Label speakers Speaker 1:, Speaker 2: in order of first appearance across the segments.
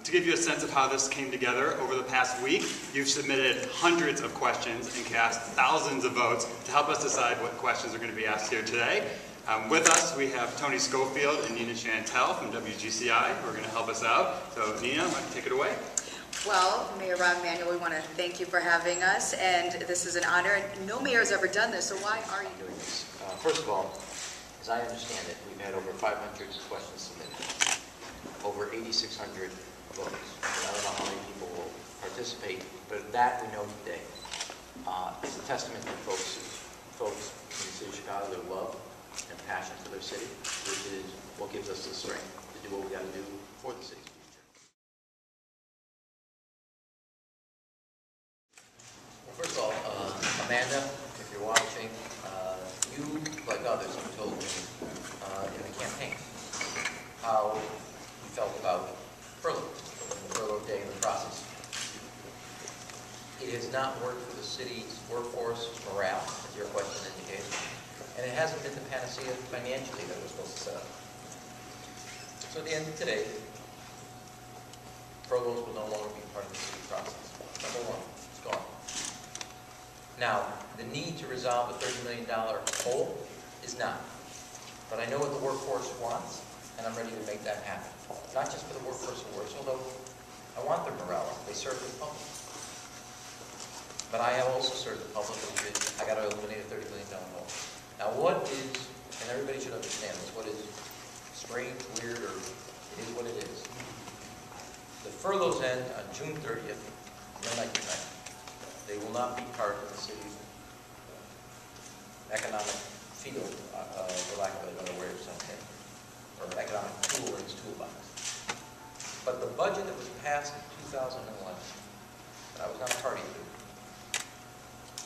Speaker 1: To give you a sense of how this came together, over the past week, you've submitted hundreds of questions and cast thousands of votes to help us decide what questions are going to be asked here today. With us, we have Tony Schofield and Nina Chantel from WGCI who are going to help us out. So, Nina, why don't you take it away?
Speaker 2: Well, Mayor Rahm Emanuel, we want to thank you for having us, and this is an honor. No mayor has ever done this, so why are you doing this?
Speaker 3: First of all, as I understand it, we've had over 500 questions submitted, over 8,600 votes. I don't know how many people will participate, but that we know today. It's a testament to folks in the city of Chicago, their love and passion for their city, which is what gives us the strength to do what we got to do for the city's future. Well, first of all, Amanda, if you're watching, you, like others, have told me in the campaign how you felt about furlough, the furlough day in the process. It has not worked for the city's workforce morale, as your question indicates, and it hasn't been the panacea financially that we're supposed to set up. So at the end of today, furloughs will no longer be part of the city process. Number one, it's gone. Now, the need to resolve a $30 million hole is not. But I know what the workforce wants, and I'm ready to make that happen. Not just for the workforce awards, although I want their morale up. They serve the public. But I have also served the public, and I got to eliminate a $30 million hole. Now what is, and everybody should understand this, what is strange, weird, or it is what it is. The furloughs end on June 30th, no night to night. They will not be part of the city's economic field, for lack of a better way of saying it, or economic tool in its toolbox. But the budget that was passed in 2011, that I was not a party to,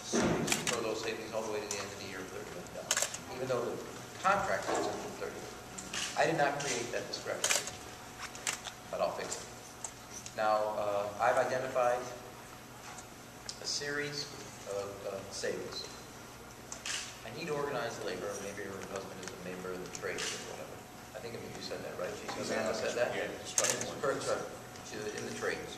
Speaker 3: assumes furlough savings all the way to the end of the year of $30 million, even though the contract ends on June 30th. I did not create that discrepancy, but I'll fix it. Now, I've identified a series of savings. I need organized labor. Maybe your husband is a member of the trades or whatever. I think you said that, right? Susanna said that? Yeah, she's in the trades.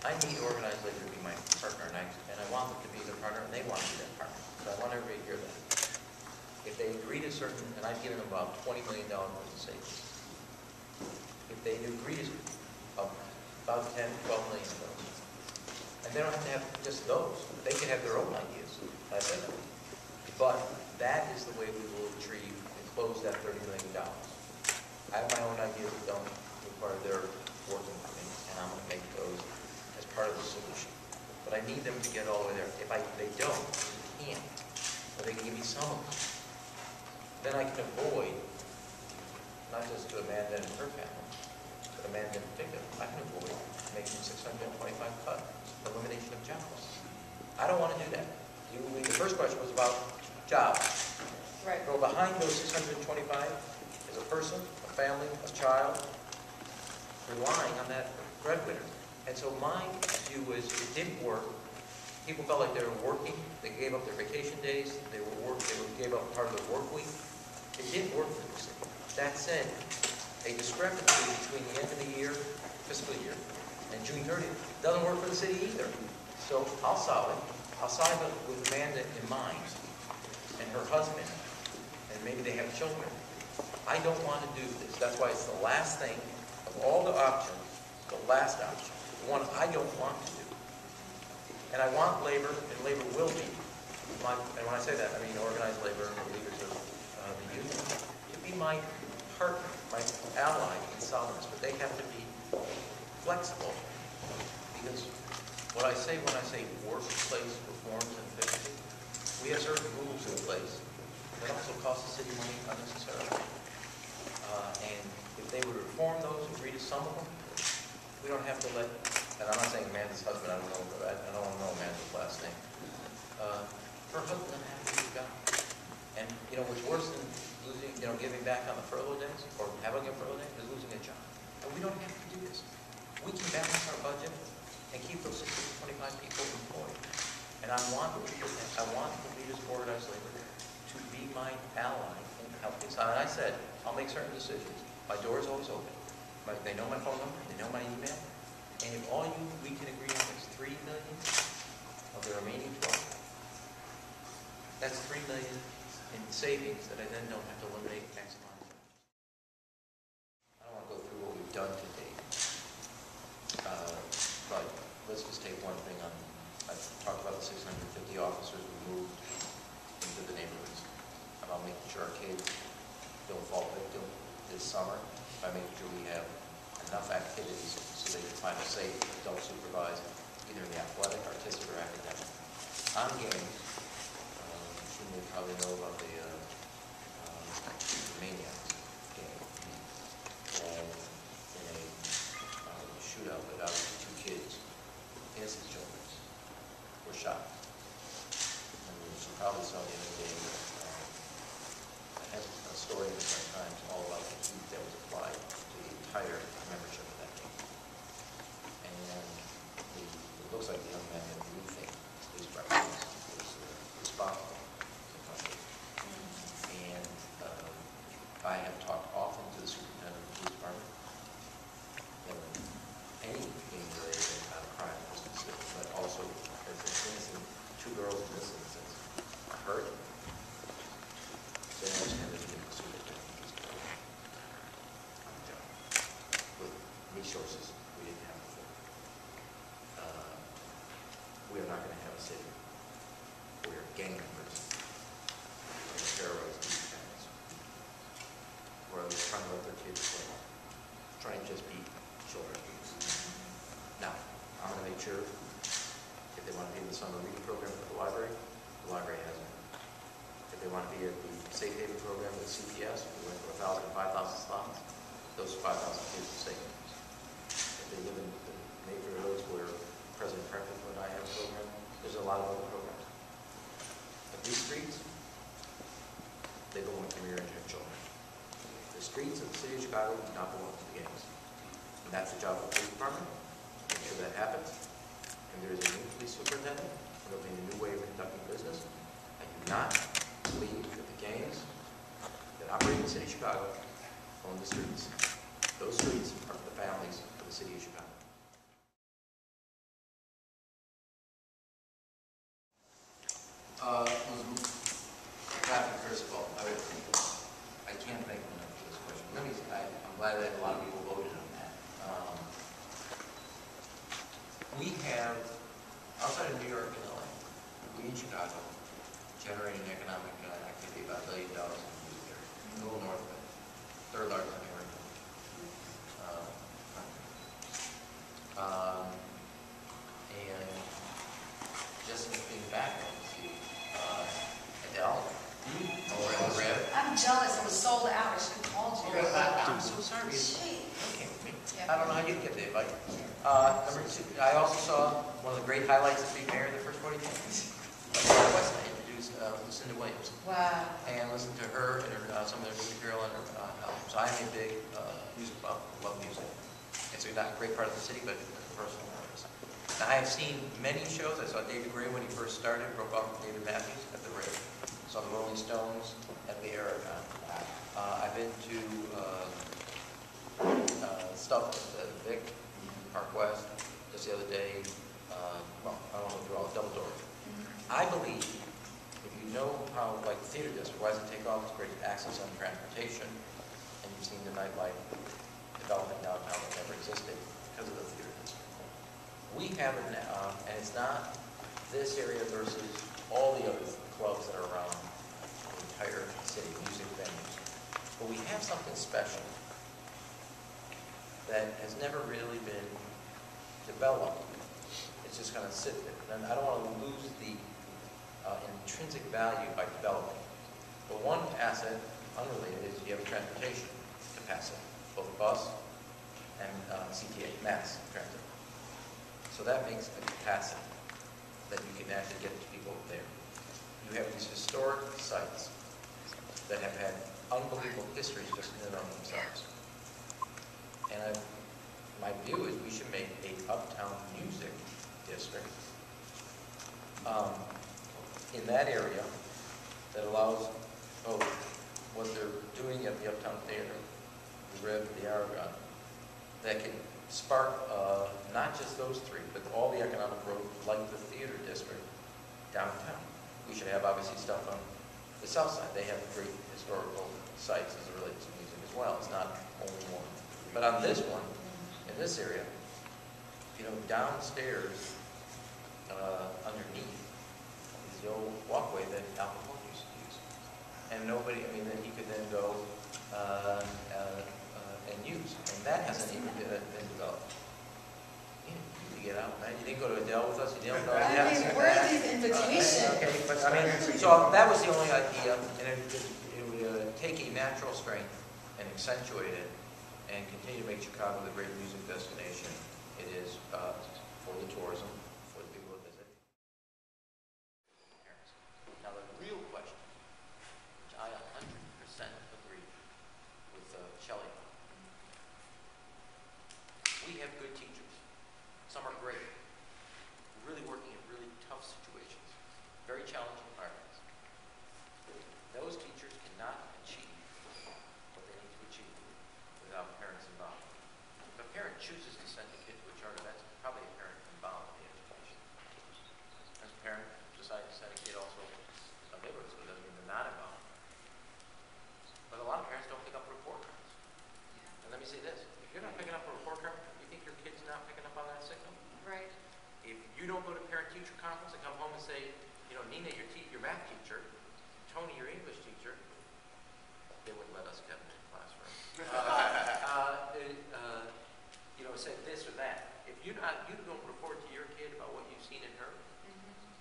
Speaker 3: I need organized labor to be my partner, and I want them to be their partner, and they want to be their partner. So I want everybody to hear that. If they agree to certain, and I've given them about $20 million worth of savings. If they agree to about 10, 12 million of those, and they don't have to have just those. They can have their own ideas, as I know. But that is the way we will retrieve and close that $30 million. I have my own ideas that don't require their working for me, and I'm going to make those as part of the solution. But I need them to get all the way there. If they don't, they can't. Or they can give me some of them. Then I can avoid, not just to Amanda and her family, but Amanda in particular, I can avoid making 625 cuts. Elimination of jobs. I don't want to do that. The first question was about jobs.
Speaker 2: Right.
Speaker 3: Go behind those 625 is a person, a family, a child, relying on that breadwinner. And so my view is it didn't work. People felt like they were working. They gave up their vacation days. They gave up part of their work week. It didn't work for the city. That said, a discrepancy between the end of the year, fiscal year, and June 30th doesn't work for the city either. So I'll solve it. I'll solve it with Amanda in mind, and her husband, and maybe they have children. I don't want to do this. That's why it's the last thing of all the options, the last option, the one I don't want to do. And I want labor, and labor will be, and when I say that, I mean organized labor and the leaders of the union, to be my partner, my ally in solving this, but they have to be flexible, because what I say when I say workplace reforms and efficiency, we have certain rules in place that also cost the city money unnecessarily. And if they would reform those, agree to some of them, we don't have to let, and I'm not saying Amanda's husband, I don't want to know Amanda's last name. Her husband doesn't have to do the job. And what's worse than losing, giving back on the furlough days, or having a furlough day, is losing a job. And we don't have to do this. We can balance our budget and keep those 625 people employed. And I want the leaders of organized labor to be my ally in helping. And I said, I'll make certain decisions. My door is always open. they know my phone number, they know my email, and if we can agree on is 3 million of the remaining 12, that's 3 million in savings that I then don't have to eliminate X amount of times. I don't want to go through what we've done to date, but let's just take one thing on. I talked about the 650 officers we moved into the neighborhoods, about making sure our kids don't fall victim this summer by making sure we have enough activities so they can find a safe adult supervised, either in the athletic, artistic, or academic. On games, you may probably know about the Maniacs game. And in a shootout that obviously 2 kids, innocent children, were shot. And you probably saw the other day I have a story in the New York Times all about the heat that was applied to the entire membership of that game. And it looks like the young man that we think is responsible for the country. And I have talked often to the superintendent of the police department that any game-related crime was considered, but also as an innocent, 2 girls in this instance are hurt. They understand that they can pursue it with resources we didn't have before. We are not going to have a city where gang members are terrorizing these families, where they're trying to let their kids play, trying to just beat children. Now, I'm going to make sure if they want to be in the summer reading program at the library has it. If they want to be at the Safe Haven program with CPS, we went from 1,000 to 5,000 slots. Those 5,000 kids are safe. If they live in the neighborhoods where President Franklin and I have a program, there's a lot of other programs. But these streets, they belong to rear-ended children. The streets of the city of Chicago do not belong to the gangs. And that's the job of the police department, make sure that happens. And there is a new police superintendent, there'll be a new way of conducting business. I do not believe that the gangs that operate in the city of Chicago own the streets. Those streets are for the families of the city of Chicago. First of all, I can't thank enough for this question. I'm glad that a lot of people voted on that. We have, outside of New York and LA, we in Chicago generating economic activity about $1 billion in the music area, a little north of it, 3rd largest in America. And just being back, Adele, over at the Riot.
Speaker 2: I'm jealous, it was sold out, I should have called you.
Speaker 3: I'm so sorry.
Speaker 2: Gee.
Speaker 3: Okay with me.
Speaker 2: Yeah.
Speaker 3: I don't know how you get the invite. Number 2, I also saw one of the great highlights of being mayor of the first 40 days. West, I introduced Lucinda Williams.
Speaker 2: Wow.
Speaker 3: And listened to her and some of their music girl and her albums. So I'm a big music buff, love music. It's a great part of the city, but personal interest. Now, I have seen many shows. I saw David Gray when he first started, broke off with David Matthews at the Riot. Saw the Rolling Stones at the Aragon. I've been to stuff at the Vic, Park West, just the other day. Well, I don't know if they're all double doors. I believe, if you know how, like the theater district, why does it take off? It's great access on transportation, and you've seen the nightlife developing downtown that never existed because of the theater district. We have it now, and it's not this area versus all the other clubs that are around the entire city, music venues. But we have something special that has never really been developed. It's just going to sit there. And I don't want to lose the intrinsic value by developing. But one asset, unrelated, is you have transportation capacity, both bus and CTA, mass transit. So that makes a capacity that you can actually get to people there. You have these historic sites that have had unbelievable histories just in and of themselves. And my view is we should make a uptown music district in that area that allows both what they're doing at the Uptown Theater, the Riv, the Aragon, that can spark not just those three, but all the economic growth, like the theater district downtown. We should have obviously stuff on the south side. They have great historical sites as it relates to music as well. It's not only one. But on this one, in this area, you know, downstairs, underneath, is the old walkway that Al Capone used to use. And nobody, I mean, that he could then go and use. And that hasn't even been developed. You need to get out, man. You didn't go to Adele with us? You didn't go to
Speaker 2: I mean, where are these invitations?
Speaker 3: Okay, but I mean, so that was the only idea, and it would take a natural strength and accentuate it and continue to make Chicago the great music destination it is for the tourism, for the people that visit. Now the real question, which I 100% agree with Shelley on, we have good teachers. Some are great, really working in really tough situations, very challenging environments. Those teachers cannot achieve what they need to achieve without parents involved. If a parent chooses to send a kid to a charter, that's probably a parent involved in the education. As a parent decides to send a kid also a neighborhood school, doesn't mean they're not involved. But a lot of parents don't pick up report cards. And let me say this, if you're not picking up a report card, you think your kid's not picking up on that signal?
Speaker 2: Right.
Speaker 3: If you don't go to parent-teacher conference and come home and say, you know, Nina, your math teacher, Tony, your English teacher, they wouldn't let us get into the classroom. You know, say this or that. If you don't report to your kid about what you've seen in her,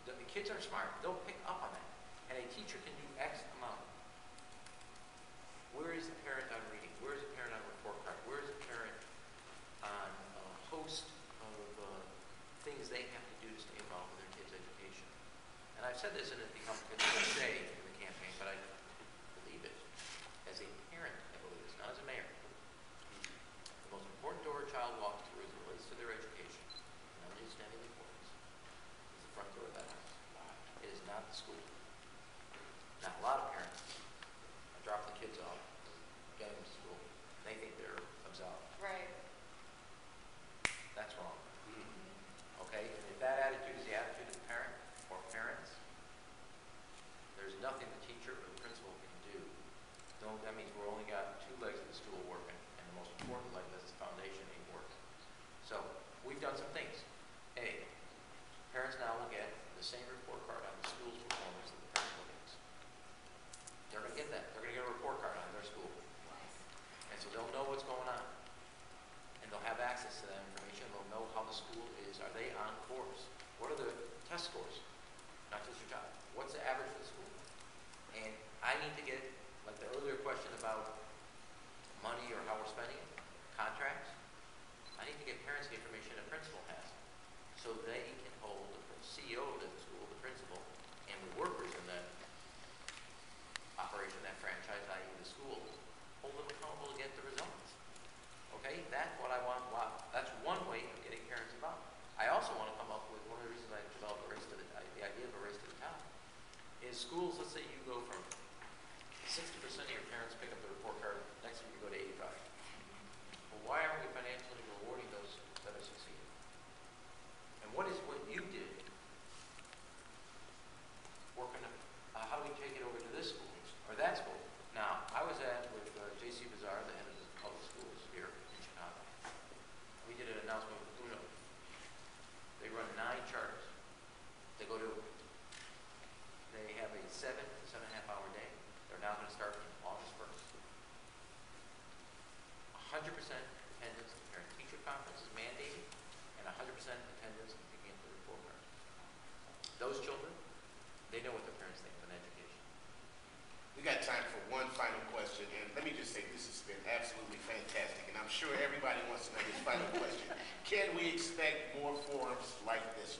Speaker 3: the kids are smart. They'll pick up on that. And a teacher can do X amount. Where is the parent on reading? Where is the parent on report card? Where is the parent on a host of things they have to do to stay involved with their kids' education? And I've said this and it's become a cliche in the campaign, but I believe it. As a parent, I believe this, not as a mayor. The most important door a child walks through as it relates to their education, and understanding the importance, is the front door of that house. It is not the school. Now, a lot of parents drop the kids off, get them to school, and they think they're absolved.
Speaker 2: Right.
Speaker 3: That's wrong. Okay? And if that attitude is the attitude of the parent or parents, there's nothing the teacher or the principal can do. That means we've only got two legs of the stool working, and the most important leg, that's the foundation, ain't working. So, we've done some things. A, parents now will get the same report card on the school's performance that the principal gets. They're going to get that. They're going to get a report card on their school. And so they'll know what's going on. And they'll have access to that information. They'll know how the school is. Are they on course? What are the test scores? Not just your job. What's the average for the school? And I need to get, like the earlier question about money or how we're spending it, contracts, I need to get parents the information a principal has so they can hold the CEO of the school, the principal, and the workers in that operation, that franchise, i.e. the school, hold them accountable to get the results. Okay? That's what I want. Wow. That's one way of getting parents involved. I also want to come up with one of the reasons I developed the idea of a race to the top is schools, let's say you go from 60% of your parents pick up the report card, next year you go to 85. Well, why aren't we financially rewarding those that are succeeding? And what is what you did working how do we take it over to this school or that school? Now, I was with J.C. Bazar, the head of the public schools here in Chicago. We did an announcement with Uno. They run 9 charters. They have a 7 to 7.5 hour day. They're now going to start August 1st. 100% attendance at parent-teacher conference is mandated, and 100% attendance in picking up the report card. Those children, they know what their parents think of an education.
Speaker 4: We got time for one final question, and let me just say this has been absolutely fantastic, and I'm sure everybody wants to know this final question. Can we expect more forums like this